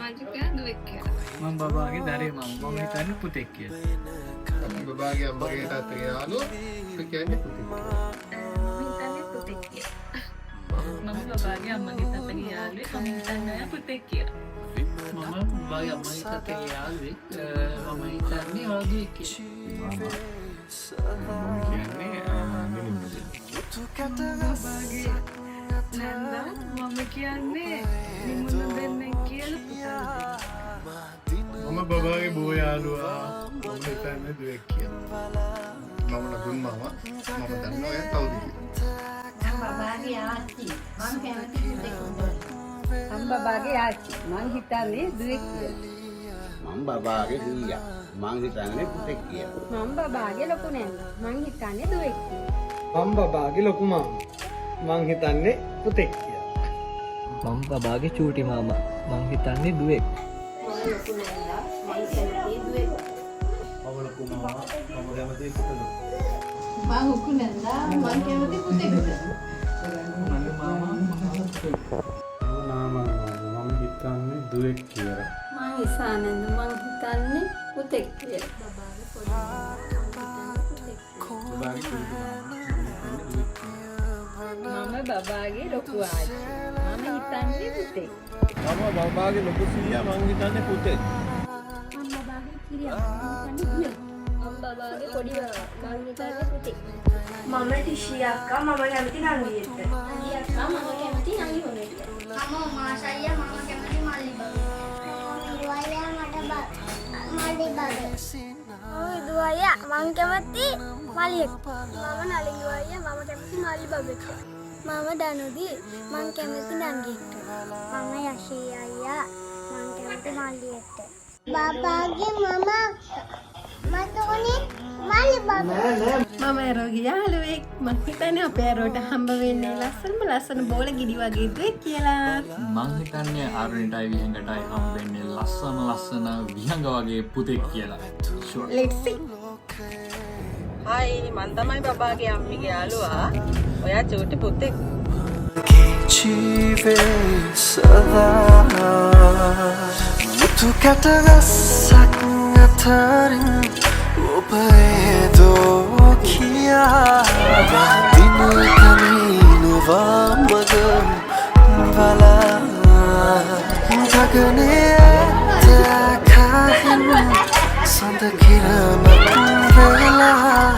මාමා කියන්නේ දුවෙක් කියලා. මම බබාගේ දරේ මම හිතන්නේ පුතෙක් කියලා. බබාගේ අම්මගේ තාත්තගේ යාළුවෝ කියන්නේ පුතෙක්. හිතන්නේ පුතෙක් කියලා. මම බබාගේ අම්මගේ තාත්තගේ යාළුවෙක් මම හිතන්නේ පුතෙක් කියලා. මම බබාගේ අම්මගේ තාත්තගේ යාළුවෙක් මම හිතන්නේ වගේ කියලා. මම කියන්නේ නිමුණු දෙන්නෙක් කියලා පුතා. මම බබාගේ බෝ යාළුවා මම හිතන්නේ දුවෙක් කියලා. මම නදුන් මාමා මම දන්නවා එයා කවුද කියලා. බබාගේ ආච්චි මං කැමති පුතෙක් උඹට. මම බබාගේ ආච්චි මං හිතන්නේ දුවෙක් කියලා. මම බබාගේ දීයා මං හිතන්නේ පුතෙක් කියලා. මම බබාගේ ලොකු නෑනා මං හිතන්නේ දුවෙක් කියලා. මම බබාගේ ලොකු මාමා මං හිතන්නේ පුතෙක් කියලා. මම බබාගේ චූටි මාමා මං හිතන්නේ දුවෙක්. මම ලොකු නෑනා මං කැමති දුවෙක්. මම ලොකු මාමා මම කැමති පුතෙක්. මං උකු නෑනා මං කැමති පුතෙක්ට. මගේ මාමා මම මම හිතන්නේ දුවෙක් කියලා. මං ඉසානන්ද මං හිතන්නේ පුතෙක් කියලා. බබාගේ චූටි මාමා මම බබාගේ ලොකු ආච්චි මම හිතන්නේ පුතෙක්. මම බබාගේ ලොකු සීයා මං හිතන්නේ පුතෙක්. මම බබාගේ කිරියා මං හිතන්නේ දුවෙක්. මම බබාගේ පොඩි බබා මං හිතන්නේ පුතෙක්. මම ටිෂි අක්කා මම කැමති නංගියට. අලි අක්කා මම කැමති නංගි වලට. මම මාසයියා මම කැමති මල්ලි බබේ. දුවයියා මට මල්ලි බබේ. දුවයියා මම කැමති මල්ලියෙක්. මම නලින් දුවයියා මම කැමති මල්ලි බබෙක්. මම දනුදී මම කැමති නංගියට. මම යෂී අයියා මම කැමති මල්ලියට. බබාගේ මම මතෝනේ මල්ලි බබේ. මම ඇරෝගේ යාළුවෙක් මං හිතන්නේ අපේ ඇරෝට හම්බ වෙන්නේ ලස්සන බෝල ගිඩි වගේ දුවෙක් කියලා. මං හිතන්නේ ආරුණිටයි විහඟටයි හම්බෙන්නේ ලස්සන විහඟ වගේ පුතෙක් කියලා. ෂුවර්. Let's see. හයි මං තමයි බබාගේ අම්මිගේ යාළුවා. ඔයා චූටි පුතෙක්. මුතු කැටගස්සක් අතරින් ඔබේදෝ කියා දින කමිනුවා මගම් බලා ගගනේ තකහින් සඳ කිරණක් වෙලා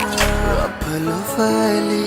අපලු වලි